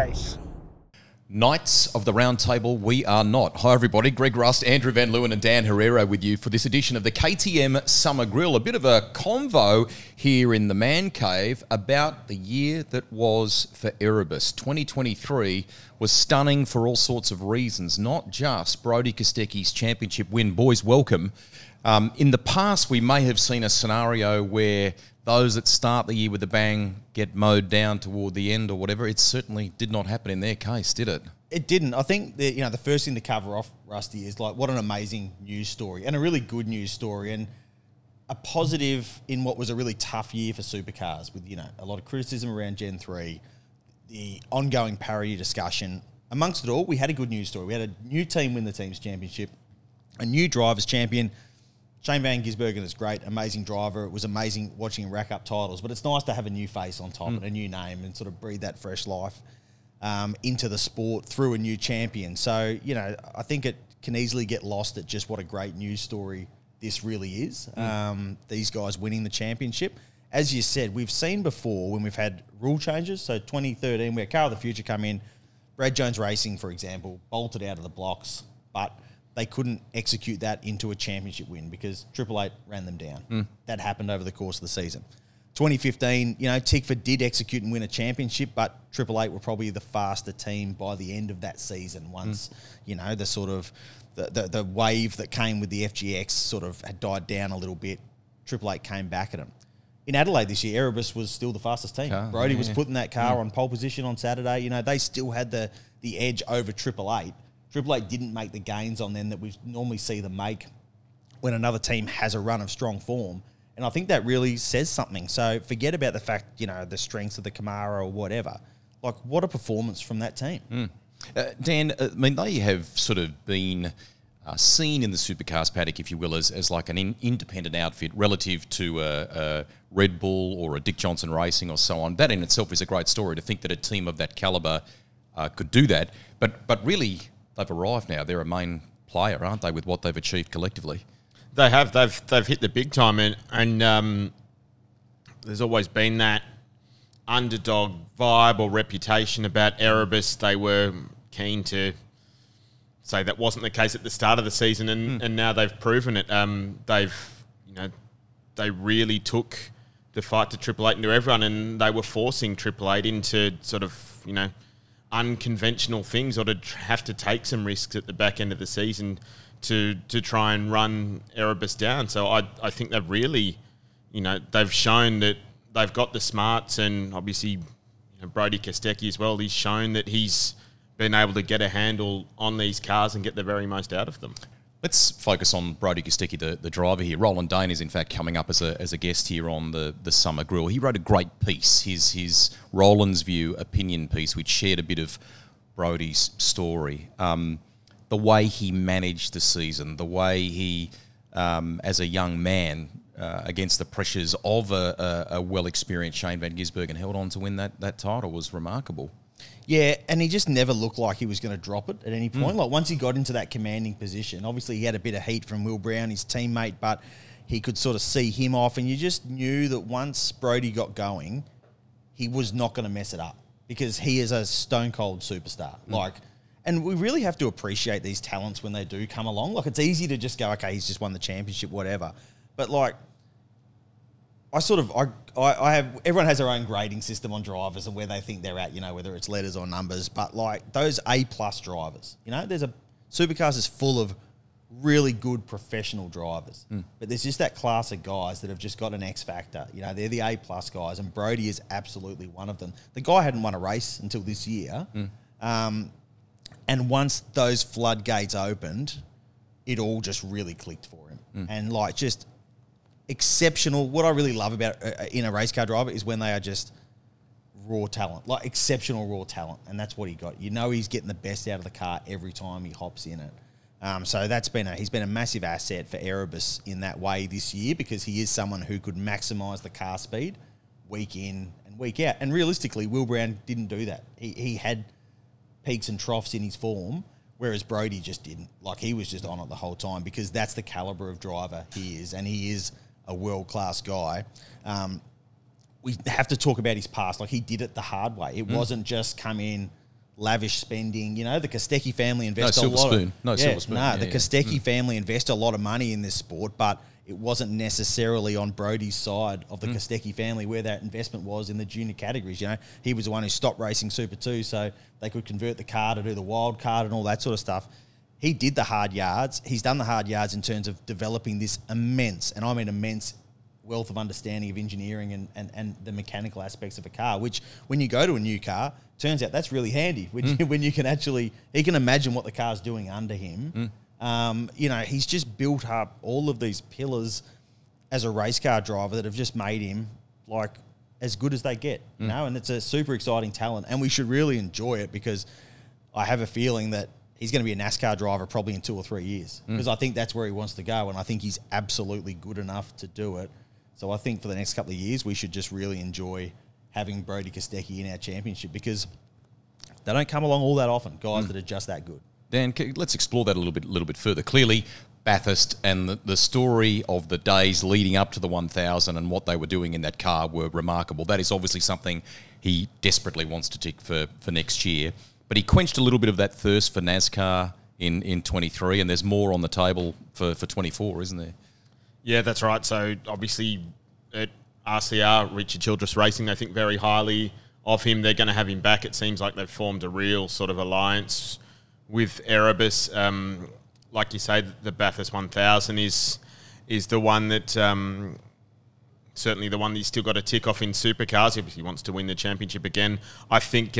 race. Knights of the Round Table, we are not. Hi everybody, Greg Rust, Andrew Van Leeuwen and Dan Herrera with you for this edition of the KTM Summer Grill. A bit of a convo here in the Man Cave about the year that was for Erebus. 2023 was stunning for all sorts of reasons, not just Brodie Kostecki's championship win. Boys, welcome. In the past, we may have seen a scenario where those that start the year with a bang get mowed down toward the end or whatever. It certainly did not happen in their case, did it? It didn't. I think that, the first thing to cover off, Rusty, is like what an amazing news story and a really good news story and a positive in what was a really tough year for Supercars with, a lot of criticism around Gen 3, the ongoing parity discussion. Amongst it all, we had a good news story. We had a new team win the team's championship, a new drivers champion. Shane Van Gisbergen is great, amazing driver. It was amazing watching him rack up titles, but it's nice to have a new face on top and a new name and sort of breathe that fresh life into the sport through a new champion. So, I think it can easily get lost at just what a great news story this really is. These guys winning the championship. As you said, we've seen before when we've had rule changes. So 2013, we had Car of the Future come in. Brad Jones Racing, for example, bolted out of the blocks, but they couldn't execute that into a championship win because Triple Eight ran them down. That happened over the course of the season. 2015, Tickford did execute and win a championship, but Triple Eight were probably the faster team by the end of that season once, the sort of the wave that came with the FGX sort of had died down a little bit. Triple Eight came back at them. In Adelaide this year, Erebus was still the fastest team. Brodie was putting that car on pole position on Saturday. They still had the edge over Triple Eight. Triple Eight didn't make the gains on them that we normally see them make when another team has a run of strong form. And I think that really says something. So forget about the fact, the strengths of the Camaro or whatever. Like, what a performance from that team. Dan, they have sort of been seen in the Supercars paddock, if you will, as like an independent outfit relative to a Red Bull or a Dick Johnson Racing or so on. That in itself is a great story to think that a team of that calibre could do that. But really, they've arrived now. They're a main player, aren't they, with what they've achieved collectively? They have. They've hit the big time, and there's always been that underdog vibe or reputation about Erebus. They were keen to say that wasn't the case at the start of the season, and now they've proven it. They really took the fight to Triple Eight into everyone, and they were forcing Triple Eight into sort of unconventional things or to have to take some risks at the back end of the season to try and run Erebus down. So I think they've really, they've shown that they've got the smarts, and obviously Brodie Kostecki as well. He's shown that he's been able to get a handle on these cars and get the very most out of them. Let's focus on Brodie Kostecki, the driver here. Roland Dane is in fact coming up as a guest here on the Summer Grill. He wrote a great piece, his Roland's View opinion piece, which shared a bit of Brodie's story. The way he managed the season, the way he, as a young man, against the pressures of a well-experienced Shane Van Gisbergen, held on to win that title was remarkable. Yeah, and he just never looked like he was going to drop it at any point. Like, once he got into that commanding position, obviously he had a bit of heat from Will Brown, his teammate, but he could sort of see him off, and you just knew that once Brodie got going, he was not going to mess it up because he is a stone-cold superstar. And we really have to appreciate these talents when they do come along. Like, it's easy to just go, okay, he's just won the championship, whatever. But, I have, everyone has their own grading system on drivers and where they think they're at, whether it's letters or numbers. But those A-plus drivers, Supercars is full of really good professional drivers. But there's just that class of guys that have just got an X factor. They're the A-plus guys, and Brodie is absolutely one of them. The guy hadn't won a race until this year. And once those floodgates opened, it all just really clicked for him. And just exceptional. What I really love about in a race car driver is when they are just raw talent, exceptional raw talent, and that's what he got. He's getting the best out of the car every time he hops in it. So he's been a massive asset for Erebus in that way this year because he is someone who could maximise the car speed week in and week out. And realistically, Will Brown didn't do that. He had peaks and troughs in his form, whereas Brodie just didn't. He was just on it the whole time because that's the calibre of driver he is, and he is a world-class guy. We have to talk about his past. He did it the hard way. It wasn't just come in, lavish spending. You know, the Kostecki family invest No a lot. silver spoon. No silver spoon. No, the Kostecki family invest a lot of money in this sport, but it wasn't necessarily on Brody's side of the Kostecki family where that investment was in the junior categories. You know, he was the one who stopped racing Super 2 so they could convert the car to do the wild card and all that sort of stuff. He did the hard yards. He's done the hard yards in terms of developing this immense, and I mean immense, wealth of understanding of engineering and the mechanical aspects of a car, which when you go to a new car, turns out that's really handy when you can actually, he can imagine what the car's doing under him. You know, he's just built up all of these pillars as a race car driver that have just made him like as good as they get, you know, and it's a super exciting talent, and we should really enjoy it because I have a feeling that he's going to be a NASCAR driver probably in 2 or 3 years because I think that's where he wants to go, and I think he's absolutely good enough to do it. So I think for the next couple of years, we should just really enjoy having Brody Kostecki in our championship because they don't come along all that often, guys that are just that good. Dan, let's explore that a little bit further. Clearly, Bathurst and the story of the days leading up to the 1000 and what they were doing in that car were remarkable. That is obviously something he desperately wants to tick for next year. But he quenched a little bit of that thirst for NASCAR in 23, and there's more on the table for 24, isn't there? Yeah, that's right. So obviously at RCR, Richard Childress Racing, they think very highly of him. They're going to have him back. It seems like they've formed a real sort of alliance with Erebus. Like you say, the Bathurst 1000 is the one that certainly the one that he's still got to tick off in Supercars if he wants to win the championship again. I think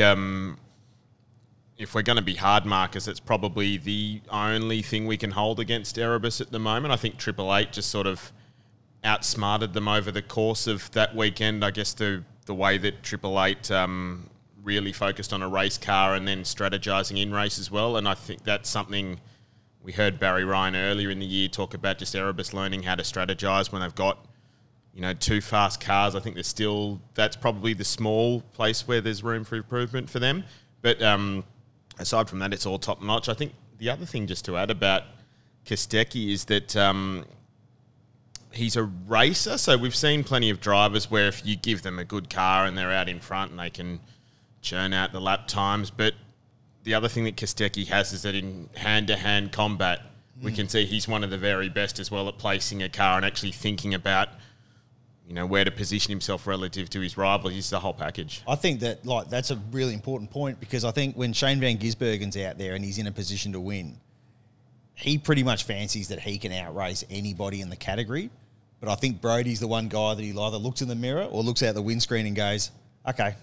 if we're going to be hard markers, it's probably the only thing we can hold against Erebus at the moment. I think Triple Eight just sort of outsmarted them over the course of that weekend. I guess the way that Triple Eight really focused on a race car and then strategizing in race as well. And I think that's something we heard Barry Ryan earlier in the year talk about, just Erebus learning how to strategize when they've got, you know, 2 fast cars. I think there's still, that's probably the small place where there's room for improvement for them. But aside from that, it's all top notch. I think the other thing just to add about Kostecki is that he's a racer. So we've seen plenty of drivers where if you give them a good car and they're out in front and they can churn out the lap times. But the other thing that Kostecki has is that in hand-to-hand combat, we can see he's one of the very best as well at placing a car and actually thinking about, you know, where to position himself relative to his rival. He's the whole package. I think that that's a really important point because I think when Shane Van Gisbergen's out there and he's in a position to win, he pretty much fancies that he can outrace anybody in the category. But I think Brody's the one guy that he either looks in the mirror or looks out the windscreen and goes, okay,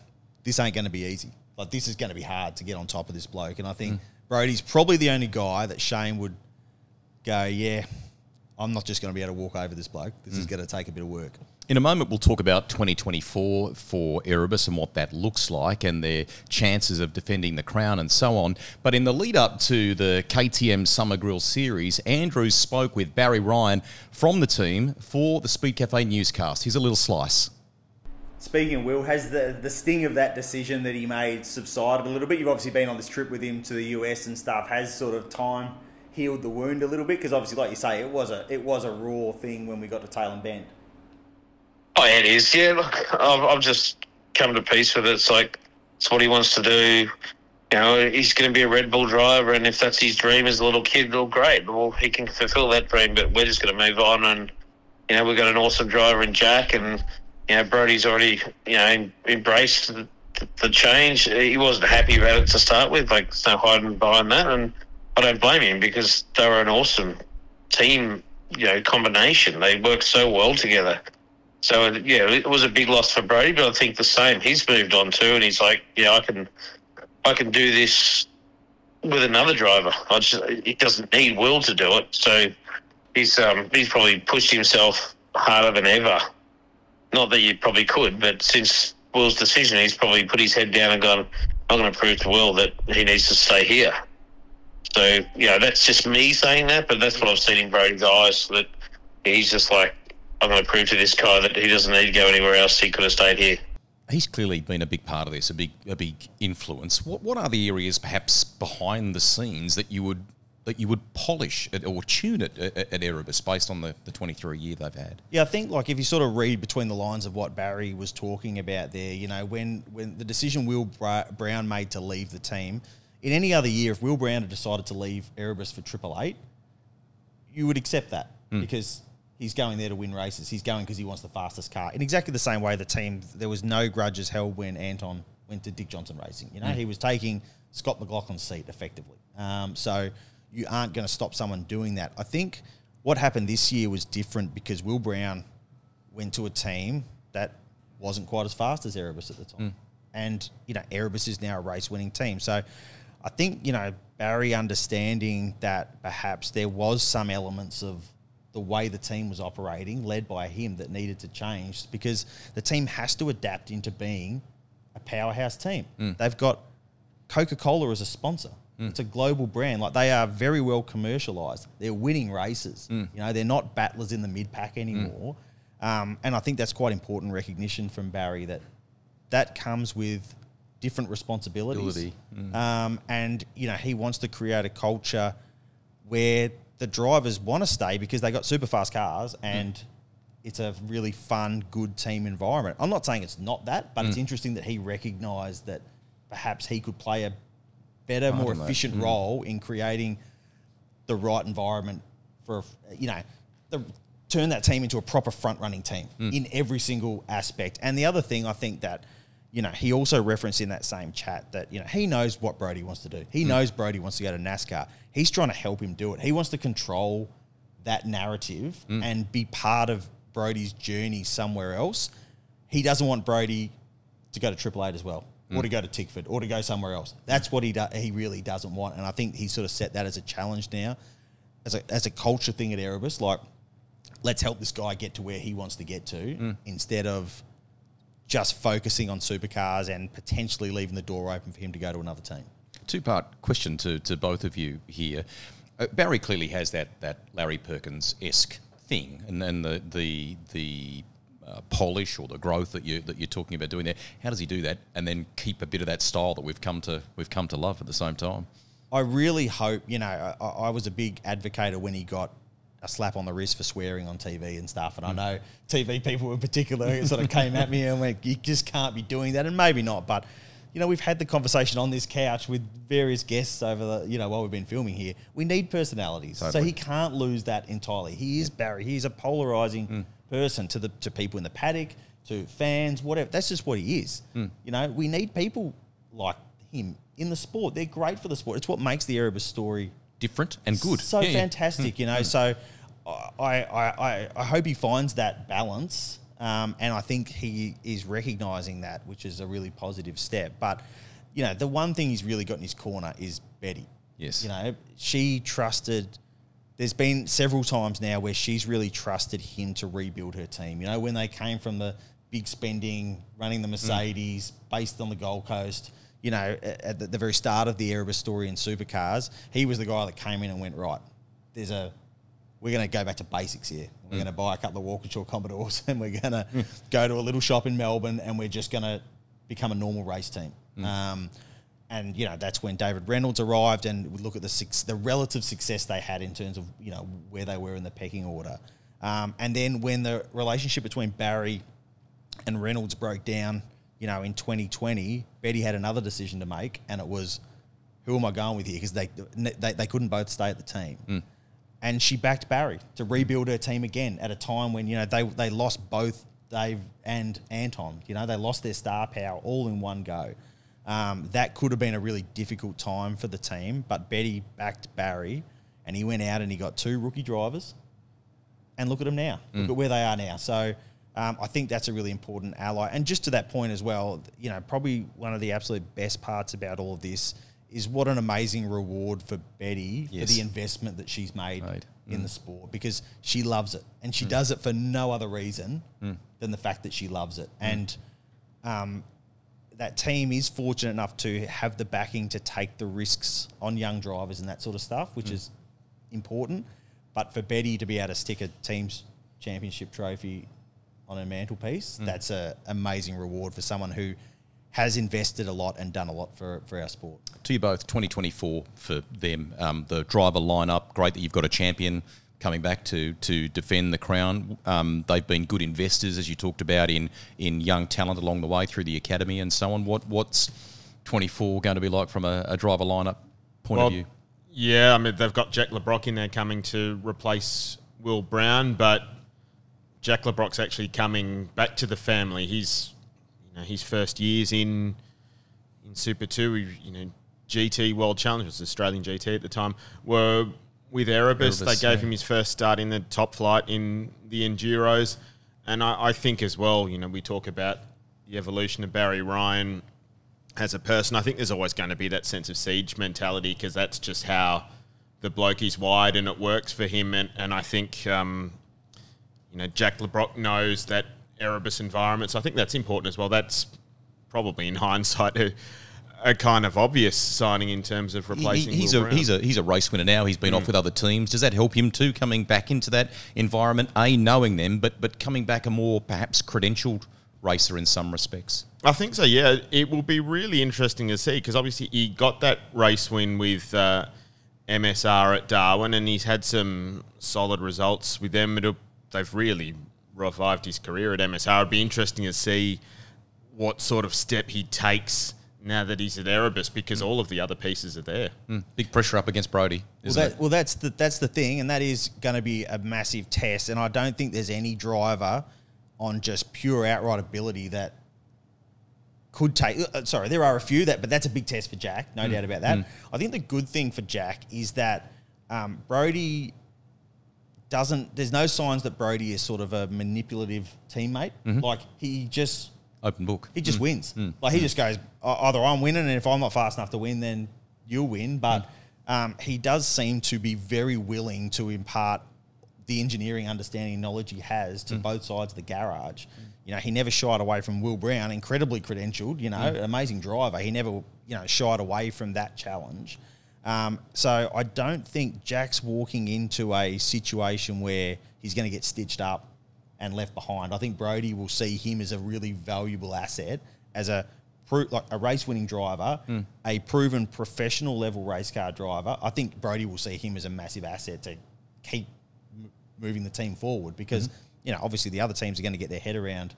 this ain't going to be easy. Like, this is going to be hard to get on top of this bloke. And I think Brody's probably the only guy that Shane would go, yeah, I'm not just going to be able to walk over this bloke. This is going to take a bit of work. In a moment, we'll talk about 2024 for Erebus and what that looks like and their chances of defending the crown and so on. But in the lead up to the KTM Summer Grill series, Andrew spoke with Barry Ryan from the team for the Speed Cafe newscast. Here's a little slice. Speaking of Will, has the sting of that decision that he made subsided a little bit? You've obviously been on this trip with him to the US and stuff. Has sort of time healed the wound a little bit? Because obviously, like you say, it was a raw thing when we got to Tail and Bend. Oh, yeah, it is. Yeah, look, I've just come to peace with it. It's like, it's what he wants to do. You know, he's going to be a Red Bull driver, and if that's his dream as a little kid, well, great. Well, he can fulfill that dream, but we're just going to move on. And, you know, we've got an awesome driver in Jack, and, you know, Brody's already, you know, embraced the change. He wasn't happy about it to start with. Like, there's no hiding behind that, and I don't blame him because they were an awesome team, you know, combination. They worked so well together. So, yeah, it was a big loss for Brody, but I think the same. He's moved on too, and he's like, yeah, I can do this with another driver. He doesn't need Will to do it. So he's probably pushed himself harder than ever. Not that you probably could, but since Will's decision, he's probably put his head down and gone, I'm going to prove to Will that he needs to stay here. So, you know, that's just me saying that, but that's what I've seen in Brody's eyes, that he's just like, I'm going to prove to this guy that he doesn't need to go anywhere else. He could have stayed here. He's clearly been a big part of this, a big influence. What are the areas perhaps behind the scenes that you would that you would polish it or tune it at Erebus based on the 23 year they've had? Yeah, I think like if you sort of read between the lines of what Barry was talking about there, you know, when the decision Will Brown made to leave the team, in any other year, if Will Brown had decided to leave Erebus for 888, you would accept that because he's going there to win races. He's going because he wants the fastest car. In exactly the same way, the team, there was no grudges held when Anton went to Dick Johnson Racing. You know, he was taking Scott McLaughlin's seat effectively. So you aren't going to stop someone doing that. I think what happened this year was different because Will Brown went to a team that wasn't quite as fast as Erebus at the time. And, you know, Erebus is now a race-winning team. So I think, you know, Barry understanding that perhaps there was some elements of the way the team was operating, led by him, that needed to change because the team has to adapt into being a powerhouse team. They've got Coca-Cola as a sponsor. It's a global brand. Like, they are very well commercialised. They're winning races. You know, they're not battlers in the mid-pack anymore. And I think that's quite important recognition from Barry that comes with different responsibilities. And, you know, he wants to create a culture where the drivers want to stay because they got super fast cars and it's a really fun, good team environment. I'm not saying it's not that, but it's interesting that he recognised that perhaps he could play a better, more efficient role in creating the right environment for, you know, turn that team into a proper front-running team in every single aspect. And the other thing I think that, you know, he also referenced in that same chat that, you know, he knows what Brody wants to do. He knows Brody wants to go to NASCAR. He's trying to help him do it. He wants to control that narrative and be part of Brody's journey somewhere else. He doesn't want Brody to go to 888 as well, or to go to Tickford, or to go somewhere else. That's what he really doesn't want. And I think he sort of set that as a challenge now, as a culture thing at Erebus. Like, let's help this guy get to where he wants to get to instead of just focusing on supercars and potentially leaving the door open for him to go to another team. Two-part question to both of you here. Barry clearly has that Larry Perkins-esque thing, and then the polish or the growth that you're talking about doing there. How does he do that, and then keep a bit of that style that we've come to love at the same time? I really hope, you know, I was a big advocate when he got a slap on the wrist for swearing on TV and stuff. And I know TV people in particular sort of came at me and went, you just can't be doing that. And maybe not, but, you know, we've had the conversation on this couch with various guests over the, you know, while we've been filming here. We need personalities. Totally. So he can't lose that entirely. He is Barry. He's a polarising person to people in the paddock, to fans, whatever. That's just what he is. You know, we need people like him in the sport. They're great for the sport. It's what makes the Erebus story different and good. So fantastic, you know. So I hope he finds that balance, and I think he is recognising that, which is a really positive step. But, you know, the one thing he's really got in his corner is Betty. Yes. You know, she trusted... There's been several times now where she's really trusted him to rebuild her team. You know, when they came from the big spending, running the Mercedes, based on the Gold Coast... You know, at the very start of the Erebus story in Supercars, he was the guy that came in and went, right, we're going to go back to basics here. We're going to buy a couple of Walkinshaw Commodores and we're going to go to a little shop in Melbourne and we're just going to become a normal race team. And, you know, that's when David Reynolds arrived, and we look at the relative success they had in terms of, you know, where they were in the pecking order. And then when the relationship between Barry and Reynolds broke down, you know, in 2020, Betty had another decision to make, and it was, who am I going with here? Because they couldn't both stay at the team. And she backed Barry to rebuild her team again at a time when, you know, they lost both Dave and Anton. You know, they lost their star power all in one go. That could have been a really difficult time for the team, but Betty backed Barry, and he went out and he got 2 rookie drivers. And look at them now. Look at where they are now. So... I think that's a really important ally. And just to that point as well, you know, probably one of the absolute best parts about all of this is what an amazing reward for Betty for the investment that she's made in the sport, because she loves it. And she does it for no other reason than the fact that she loves it. And that team is fortunate enough to have the backing to take the risks on young drivers and that sort of stuff, which is important. But for Betty to be able to stick a team's championship trophy on her mantelpiece, that's an amazing reward for someone who has invested a lot and done a lot for our sport. To you both, 2024 for them, the driver lineup, great that you've got a champion coming back to defend the crown. They've been good investors, as you talked about, in young talent along the way through the academy and so on. What's 24 going to be like from a driver lineup point of view? Yeah, I mean, they've got Jack LeBrock in there coming to replace Will Brown, but Jack LeBrock's actually coming back to the family. He's, his first years in Super 2, GT World Challenge, was Australian GT at the time, were with Erebus. They gave him his first start in the top flight in the Enduros. And I think as well, we talk about the evolution of Barry Ryan as a person. I think there's always going to be that sense of siege mentality because that's just how the bloke is wired and it works for him. And I think, Jack LeBrock knows that Erebus environment. So I think that's important as well. That's probably in hindsight a kind of obvious signing in terms of replacing Will Brown. He's a race winner now. He's been off with other teams. Does that help him too, coming back into that environment? Knowing them, but coming back a more perhaps credentialed racer in some respects. I think so, yeah. It will be really interesting to see because obviously he got that race win with MSR at Darwin and he's had some solid results with them. They've really revived his career at MSR. It'd be interesting to see what sort of step he takes now that he's at Erebus because all of the other pieces are there. Big pressure up against Brodie, isn't it? Well, that's the thing, and that is going to be a massive test, and I don't think there's any driver on just pure outright ability that could take... Sorry, there are a few, but that's a big test for Jack, no doubt about that. I think the good thing for Jack is that Brodie doesn't... There's no signs that Brodie is sort of a manipulative teammate. Like, he just... Open book. He just wins. Like, he just goes, either I'm winning, and if I'm not fast enough to win, then you'll win. But he does seem to be very willing to impart the engineering understanding and knowledge he has to both sides of the garage. He never shied away from Will Brown, incredibly credentialed, amazing driver. He never, shied away from that challenge. So I don't think Jack's walking into a situation where he's going to get stitched up and left behind. I think Brodie will see him as a really valuable asset, as a race-winning driver, a proven professional level race car driver. I think Brodie will see him as a massive asset to keep moving the team forward because, obviously the other teams are going to get their head around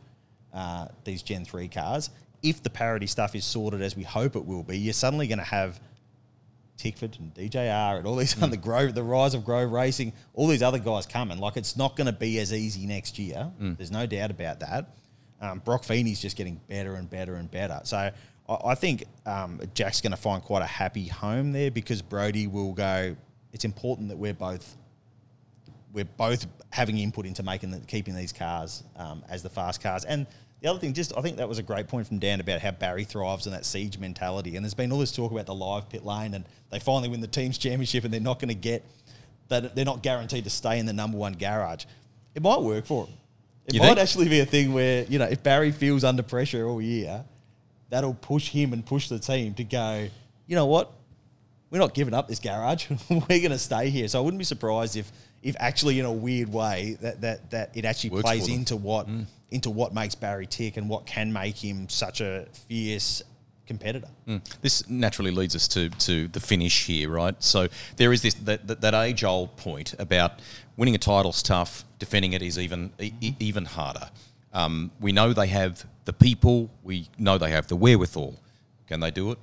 these Gen 3 cars. If the parity stuff is sorted as we hope it will be, you're suddenly going to have Tickford and DJR and all these other the rise of Grove Racing, all these other guys coming. Like, it's not going to be as easy next year. There's no doubt about that. Brock Feeney's just getting better and better and better. So I think Jack's going to find quite a happy home there because Brodie will go, it's important that we're both having input into keeping these cars as the fast cars. And the other thing, I think that was a great point from Dan about how Barry thrives on that siege mentality. And there's been all this talk about the live pit lane and they finally win the team's championship and they're not going to get that. They're not guaranteed to stay in the number one garage. It might work for them. It might actually be a thing where, if Barry feels under pressure all year, that'll push him and push the team to go, you know what? We're not giving up this garage. We're going to stay here. So I wouldn't be surprised if actually in a weird way that it actually works plays into what makes Barry tick and what can make him such a fierce competitor. This naturally leads us to the finish here, right? So there is that age-old point about winning a title's tough, defending it is even harder. We know they have the people. We know they have the wherewithal. Can they do it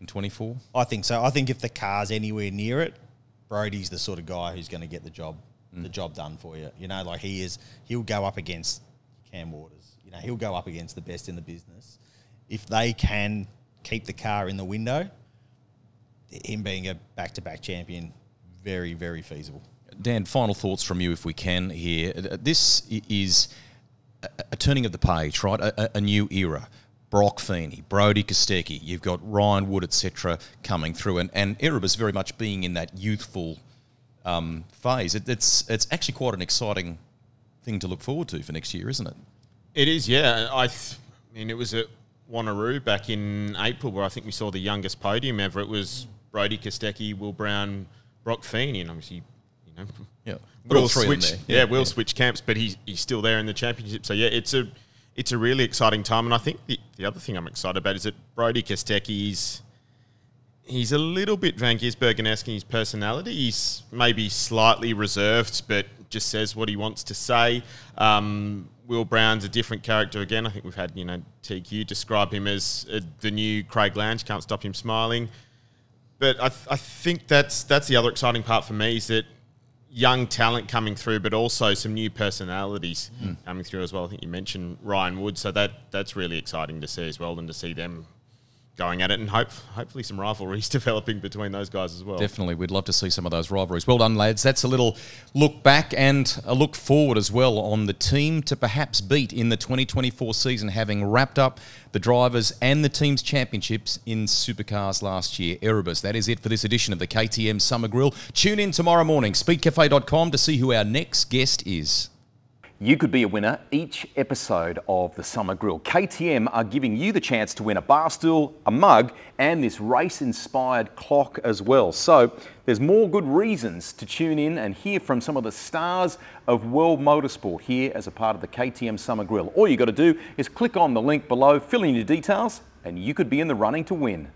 in 24? I think so. I think if the car's anywhere near it, Brodie's the sort of guy who's going to get the job done for you. He'll go up against Cam Waters. He'll go up against the best in the business. If they can keep the car in the window, him being a back-to-back champion, very, very feasible. Dan, final thoughts from you if we can here. This is a turning of the page, right? A new era. Brock Feeney, Brodie Kostecki, you've got Ryan Wood, etc., coming through, and Erebus very much being in that youthful phase. It's actually quite an exciting thing to look forward to for next year, isn't it? It is, yeah. I mean, it was at Wanneroo back in April where I think we saw the youngest podium ever. It was Brodie Kostecki, Will Brown, Brock Feeney, and obviously, yeah, Will switch. Will switch camps, but he's still there in the championship. So yeah, it's it's a really exciting time. And I think the other thing I'm excited about is that Brody Kostecki he's a little bit Van Gisbergen-esque in his personality. He's maybe slightly reserved, but just says what he wants to say. Will Brown's a different character again. I think we've had, TQ describe him as the new Craig Lowndes, can't stop him smiling. But I think that's the other exciting part for me, is that young talent coming through, but also some new personalities coming through as well. I think you mentioned Ryan Wood, so that's really exciting to see as well, and to see them going at it, and hopefully some rivalries developing between those guys as well. Definitely, we'd love to see some of those rivalries. Well done, lads. That's a little look back and a look forward as well on the team to perhaps beat in the 2024 season, having wrapped up the drivers and the team's championships in Supercars last year. Erebus. That is it for this edition of the KTM Summer Grill. Tune in tomorrow morning, speedcafe.com, to see who our next guest is. You could be a winner each episode of the Summer Grill. KTM are giving you the chance to win a bar stool, a mug, and this race-inspired clock as well. So there's more good reasons to tune in and hear from some of the stars of world motorsport here as a part of the KTM Summer Grill. All you got to do is click on the link below, fill in your details, and you could be in the running to win.